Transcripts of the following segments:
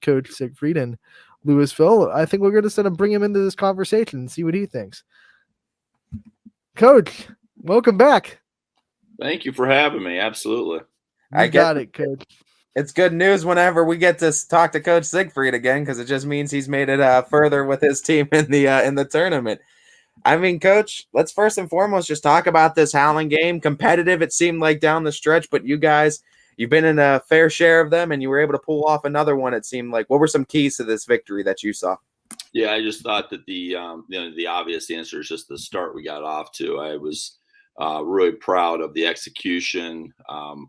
Coach Siegfried in Louisville. I think we're going to bring him into this conversation and see what he thinks. Coach, welcome back. Thank you for having me. Absolutely. I got it, Coach. It's good news whenever we get to talk to Coach Siegfried again, because it just means he's made it further with his team in the tournament. I mean, Coach, let's first and foremost just talk about this Howland game. Competitive, it seemed like down the stretch, but you guys, you've been in a fair share of them, and you were able to pull off another one, it seemed like. What were some keys to this victory that you saw? Yeah, I just thought that the obvious answer is just the start we got off to. I was really proud of the execution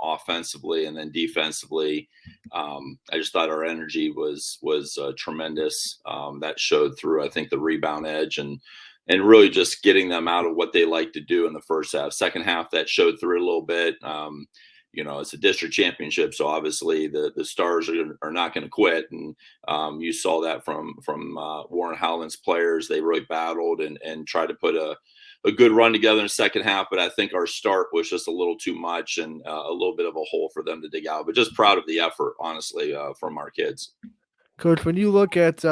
offensively and then defensively. I just thought our energy was tremendous. That showed through, I think, the rebound edge and really just getting them out of what they like to do in the first half. Second half, that showed through a little bit. It's a district championship, so obviously the stars are not going to quit. And you saw that from Warren Howland's players. They really battled and tried to put a good run together in the second half, but I think our start was just a little too much and a little bit of a hole for them to dig out. But just proud of the effort, honestly, from our kids. Coach, when you look at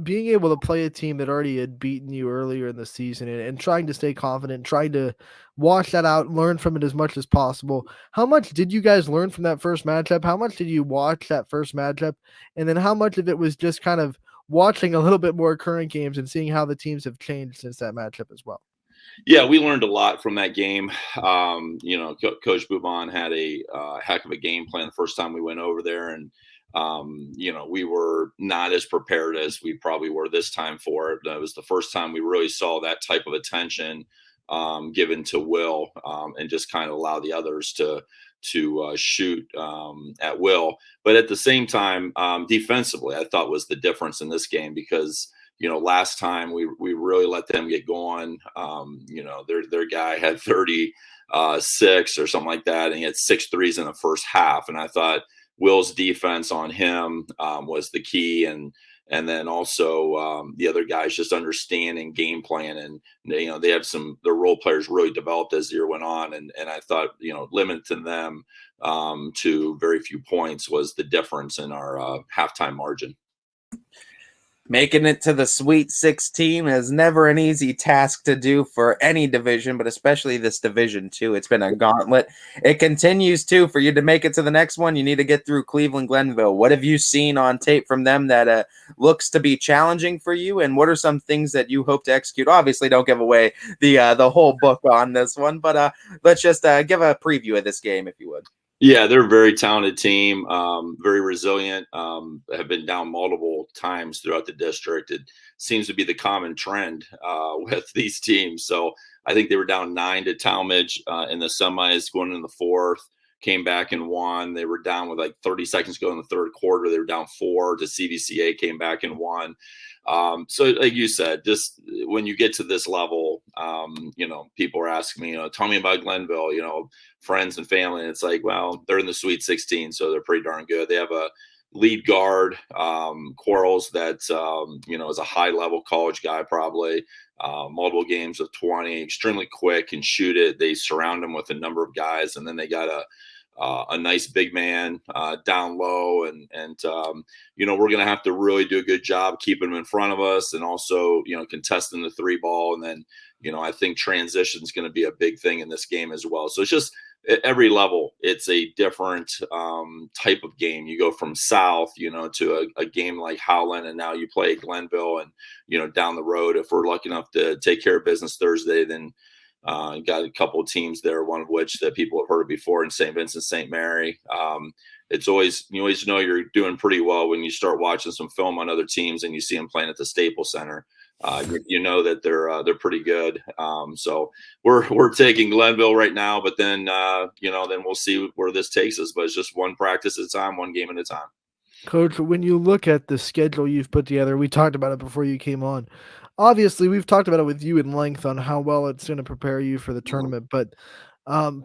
being able to play a team that already had beaten you earlier in the season and trying to stay confident, trying to wash that out, learn from it as much as possible, how much did you guys learn from that first matchup? How much did you watch that first matchup? And then how much of it was just kind of watching a little bit more current games and seeing how the teams have changed since that matchup as well? Yeah, we learned a lot from that game. Coach Boubon had a heck of a game plan the first time we went over there. And we were not as prepared as we probably were this time for it. That was the first time we really saw that type of attention given to Will and just kind of allow the others to shoot at will. But at the same time, defensively, I thought was the difference in this game because last time we really let them get going. Their guy had 36 or something like that, and he had 6 threes in the first half. And I thought Will's defense on him was the key, and then also the other guys just understanding game plan, and they have their role players really developed as the year went on, and I thought limiting them to very few points was the difference in our halftime margin. Making it to the Sweet 16 is never an easy task to do for any division, but especially this division too. It's been a gauntlet. It continues too. For you to make it to the next one, you need to get through Cleveland Glenville. What have you seen on tape from them that looks to be challenging for you? And what are some things that you hope to execute? Obviously, don't give away the whole book on this one, but let's just give a preview of this game, if you would. Yeah, they're a very talented team, very resilient, have been down multiple times throughout the district. It seems to be the common trend with these teams. So I think they were down 9 to Talmadge in the semis going in the fourth, came back and won. They were down with like 30 seconds to go in the third quarter. They were down 4 to CVCA, came back and won. So like you said, just when you get to this level, people are asking me, tell me about Glenville, friends and family. And it's like, well, they're in the Sweet 16, so they're pretty darn good. They have a lead guard, Quarles, that, is a high level college guy, probably multiple games of 20, extremely quick, can shoot it. They surround him with a number of guys, and then they got a nice big man down low, and we're going to have to really do a good job keeping them in front of us, and also contesting the 3 ball, and then I think transition is going to be a big thing in this game as well. So it's just at every level, it's a different type of game. You go from south, to a game like Howland, and now you play Glenville, and down the road, if we're lucky enough to take care of business Thursday, then got a couple of teams there, one of which that people have heard of before in St. Vincent, St. Mary. You always know you're doing pretty well when you start watching some film on other teams and you see them playing at the Staples Center. You know that they're pretty good. So we're taking Glenville right now, but then then we'll see where this takes us. But it's just one practice at a time, one game at a time. Coach, when you look at the schedule you've put together, we talked about it before you came on. Obviously, we've talked about it with you in length on how well it's going to prepare you for the tournament, but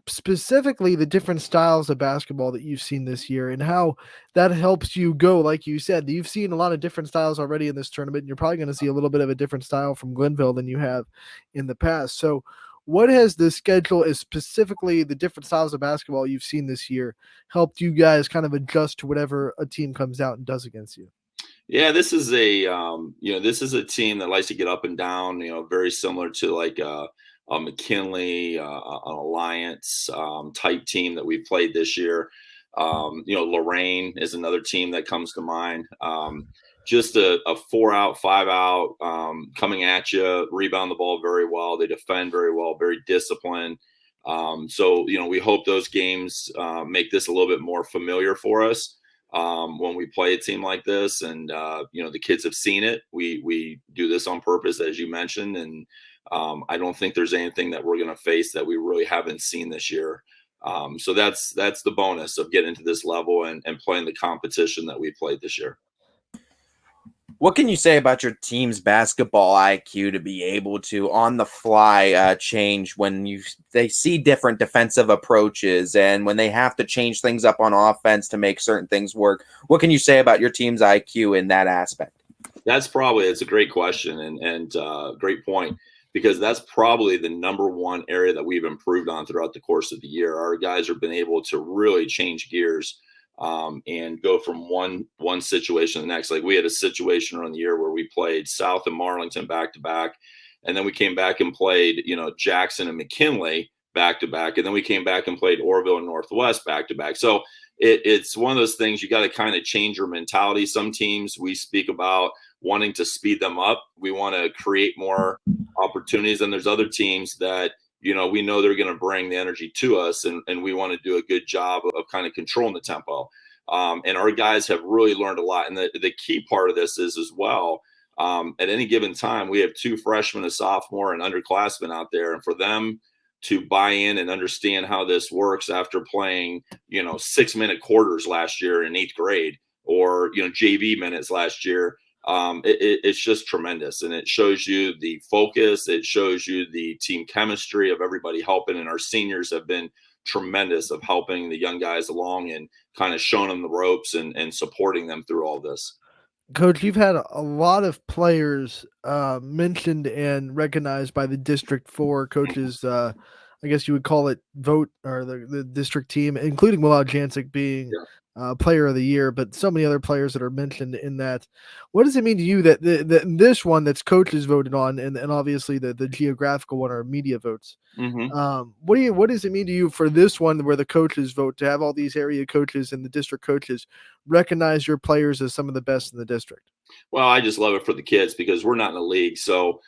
specifically the different styles of basketball that you've seen this year and how that helps you go. Like you said, you've seen a lot of different styles already in this tournament, and you're probably going to see a little bit of a different style from Glenville than you have in the past. So what has the schedule, is specifically the different styles of basketball you've seen this year, helped you guys kind of adjust to whatever a team comes out and does against you? Yeah, this is a this is a team that likes to get up and down. Very similar to like a McKinley, an Alliance type team that we played this year. Lorraine is another team that comes to mind. Just a 4-out, 5-out, coming at you, rebound the ball very well. They defend very well, very disciplined. So we hope those games make this a little bit more familiar for us when we play a team like this. And the kids have seen it. We do this on purpose, as you mentioned, and I don't think there's anything that we're going to face that we really haven't seen this year. So that's the bonus of getting to this level and playing the competition that we played this year. What can you say about your team's basketball IQ to be able to, on the fly, change when they see different defensive approaches and when they have to change things up on offense to make certain things work? What can you say about your team's IQ in that aspect? It's a great question and great point, because that's probably the number one area that we've improved on throughout the course of the year. Our guys have been able to really change gears and go from one situation to the next. Like we had a situation around the year where we played South and Marlington back to back, and then we came back and played Jackson and McKinley back to back, and then we came back and played Orville and Northwest back to back. So it's one of those things you got to kind of change your mentality. Some teams we speak about wanting to speed them up. We want to create more opportunities, and there's other teams that we know they're going to bring the energy to us, and we want to do a good job of kind of controlling the tempo. And our guys have really learned a lot. And the key part of this is as well, at any given time, we have 2 freshmen, a sophomore, and underclassmen out there. And for them to buy in and understand how this works after playing, 6-minute quarters last year in 8th grade, or, JV minutes last year, it's just tremendous. And it shows you the focus. It shows you the team chemistry of everybody helping. And our seniors have been tremendous of helping the young guys along and kind of showing them the ropes and supporting them through all this. Coach, you've had a lot of players mentioned and recognized by the District 4 coaches. I guess you would call it vote, or the district team, including Will Jancic being player of the year, but so many other players that are mentioned in that. What does it mean to you that this one that's coaches voted on, and obviously the geographical one are media votes? Mm-hmm. What does it mean to you for this one where the coaches vote, to have all these area coaches and the district coaches recognize your players as some of the best in the district? Well, I just love it for the kids because we're not in the league. So,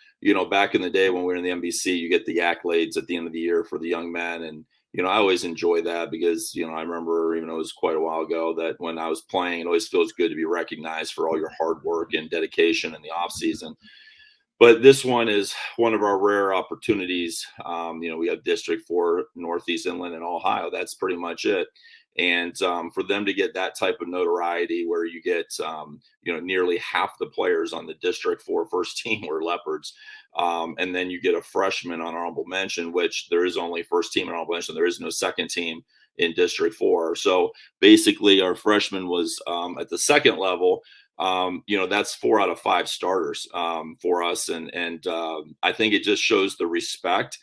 back in the day when we were in the NBC, you get the accolades at the end of the year for the young men. And, I always enjoy that because, I remember, even though it was quite a while ago, that when I was playing, it always feels good to be recognized for all your hard work and dedication in the off season. But this one is one of our rare opportunities. We have District 4, Northeast Inland, and Ohio. That's pretty much it. And for them to get that type of notoriety, where you get nearly half the players on the District 4 first team were Leopards, and then you get a freshman on honorable mention, which there is only first team and honorable mention. There is no second team in District 4. So basically, our freshman was at the second level. That's 4 out of 5 starters for us, and I think it just shows the respect.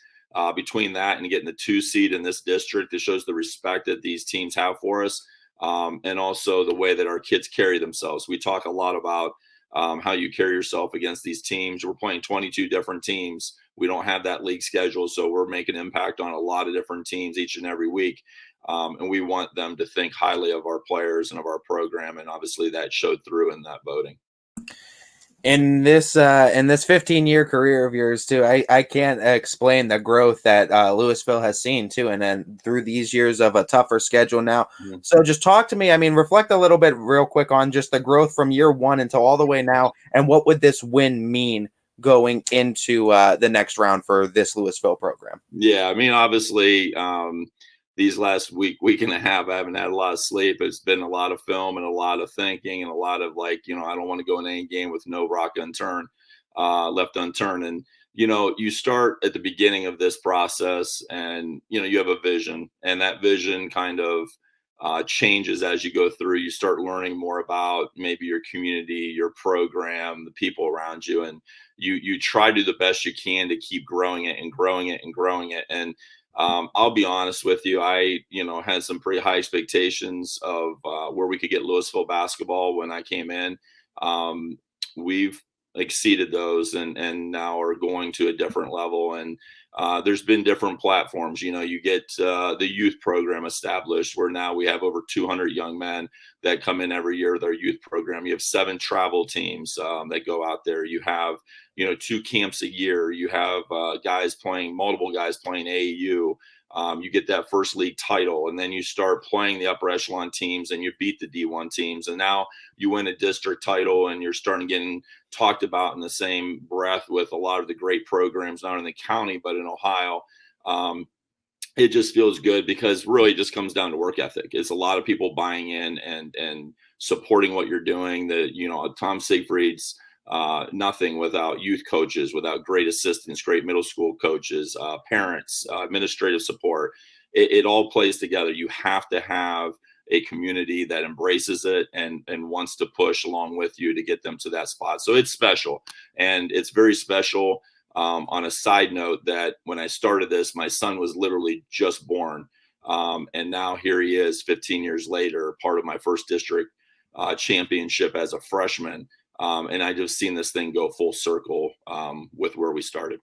Between that and getting the 2 seed in this district, it shows the respect that these teams have for us, and also the way that our kids carry themselves. We talk a lot about how you carry yourself against these teams. We're playing 22 different teams. We don't have that league schedule, so we're making impact on a lot of different teams each and every week. And we want them to think highly of our players and of our program, and obviously that showed through in that voting. In this 15-year career of yours too, I can't explain the growth that Louisville has seen too, and then through these years of a tougher schedule now. Mm-hmm. So just talk to me. I mean, reflect a little bit real quick on just the growth from year 1 until all the way now, and what would this win mean going into the next round for this Louisville program? Yeah, I mean, obviously, these last week and a half, I haven't had a lot of sleep. It's been a lot of film and a lot of thinking and a lot of I don't want to go in any game with no rock unturned, left unturned. And, you start at the beginning of this process and, you have a vision, and that vision kind of changes as you go through. You start learning more about maybe your community, your program, the people around you, and you try to do the best you can to keep growing it and growing it and growing it. And I'll be honest with you, I had some pretty high expectations of where we could get Louisville basketball when I came in. We've exceeded those and now are going to a different level. And there's been different platforms. You get the youth program established where now we have over 200 young men that come in every year with our youth program. You have 7 travel teams that go out there. You have 2 camps a year. You have multiple guys playing AAU. You get that first league title, and then you start playing the upper echelon teams and you beat the D1 teams. And now you win a district title and you're starting getting talked about in the same breath with a lot of the great programs, not in the county, but in Ohio. It just feels good because really it just comes down to work ethic. It's a lot of people buying in and supporting what you're doing. Tom Siegfried's nothing without youth coaches, without great assistants, great middle school coaches, parents, administrative support. It all plays together. You have to have a community that embraces it and wants to push along with you to get them to that spot. So it's special, and it's very special. On a side note, that when I started this, my son was literally just born. And now here he is 15 years later, part of my first district championship as a freshman. And I just seen this thing go full circle with where we started.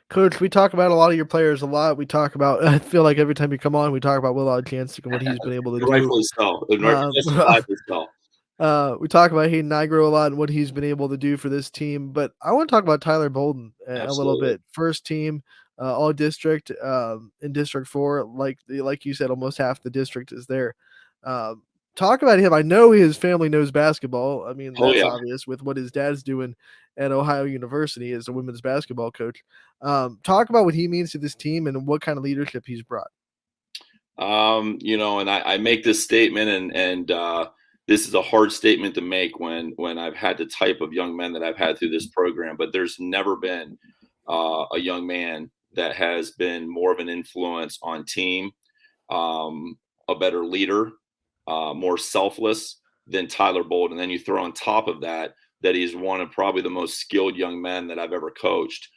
Coach, we talk about a lot of your players a lot. We talk about, I feel like every time you come on, we talk about Will Odchansik and what he's been able to do. Rightfully so. We talk about Hayden Nigro a lot and what he's been able to do for this team, but I want to talk about Tyler Bolden a little bit. First team, all district in District 4, like you said, almost half the district is there. Talk about him. I know his family knows basketball. I mean, that's obvious with what his dad's doing at Ohio University as a women's basketball coach. Talk about what he means to this team and what kind of leadership he's brought. And I make this statement and this is a hard statement to make when I've had the type of young men that I've had through this program, but there's never been a young man that has been more of an influence on team, a better leader, more selfless than Tyler Bolden. And then you throw on top of that he's one of probably the most skilled young men that I've ever coached,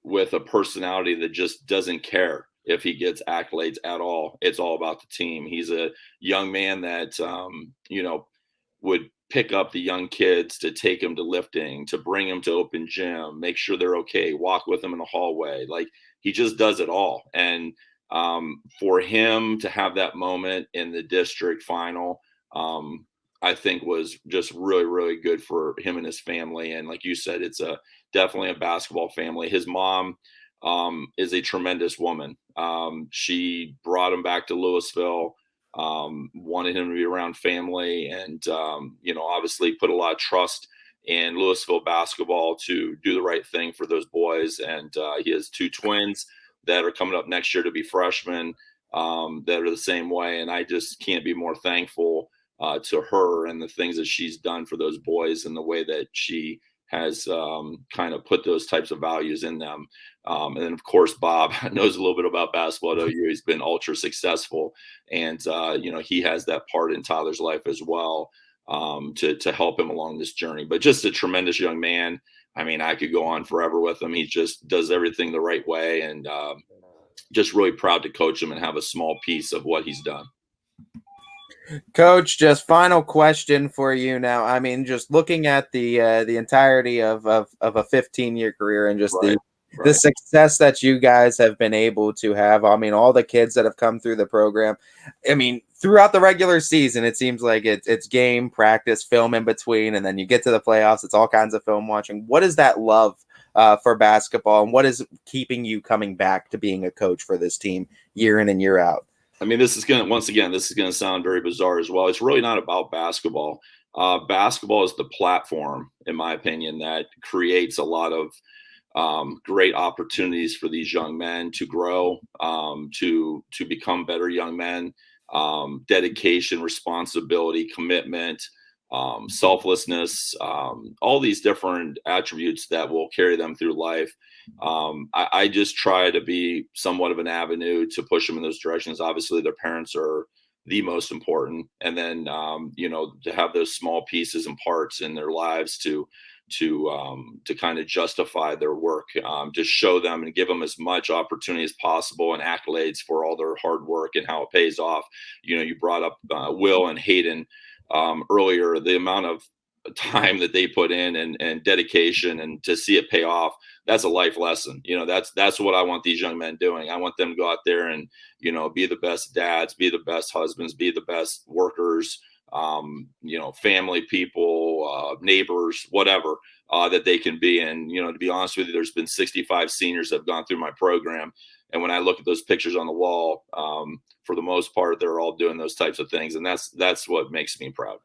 with a personality that just doesn't care if he gets accolades at all. It's all about the team. He's a young man that, would pick up the young kids to take them to lifting, to bring them to open gym, make sure they're okay, walk with them in the hallway. Like, he just does it all. And for him to have that moment in the district final, I think was just really, really good for him and his family. And like you said, it's definitely a basketball family. His mom is a tremendous woman. She brought him back to Louisville, wanted him to be around family, and obviously put a lot of trust in Louisville basketball to do the right thing for those boys. And he has 2 twins that are coming up next year to be freshmen, that are the same way. And I just can't be more thankful to her and the things that she's done for those boys and the way that she has kind of put those types of values in them. And then, of course, Bob knows a little bit about basketball at OU. He's been ultra successful. And, he has that part in Tyler's life as well, to help him along this journey. But just a tremendous young man. I mean, I could go on forever with him. He just does everything the right way, and just really proud to coach him and have a small piece of what he's done. Coach, just final question for you now. I mean, just looking at the entirety of a 15-year career and just the success that you guys have been able to have. I mean, all the kids that have come through the program. I mean, throughout the regular season, it seems like it's game, practice, film in between, and then you get to the playoffs. It's all kinds of film watching. What is that love for basketball, and what is keeping you coming back to being a coach for this team year in and year out? I mean, this is going to sound very bizarre as well. It's really not about basketball. Basketball is the platform, in my opinion, that creates a lot of great opportunities for these young men to grow, to become better young men. Dedication, responsibility, commitment, selflessness, all these different attributes that will carry them through life. I just try to be somewhat of an avenue to push them in those directions. Obviously, their parents are the most important, and then to have those small pieces and parts in their lives to kind of justify their work, to show them and give them as much opportunity as possible and accolades for all their hard work and how it pays off. You brought up Will and Hayden. earlier, the amount of time that they put in and dedication, and to see it pay off, that's a life lesson. That's what I want these young men doing. I want them to go out there and, be the best dads, be the best husbands, be the best workers, family people, neighbors, whatever, that they can be. And, to be honest with you, there's been 65 seniors that have gone through my program. And when I look at those pictures on the wall, for the most part, they're all doing those types of things. And that's what makes me proud.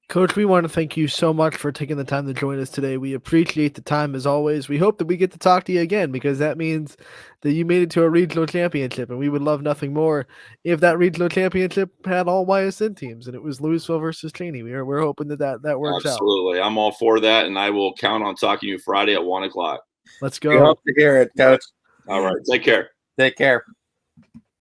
Coach, we want to thank you so much for taking the time to join us today. We appreciate the time as always. We hope that we get to talk to you again, because that means that you made it to a regional championship, and we would love nothing more if that regional championship had all YSN teams and it was Louisville versus Cheney. We're hoping that works out. Absolutely. I'm all for that, and I will count on talking to you Friday at 1:00. Let's We go. hope to hear it, Coach. All right. Take care. Take care.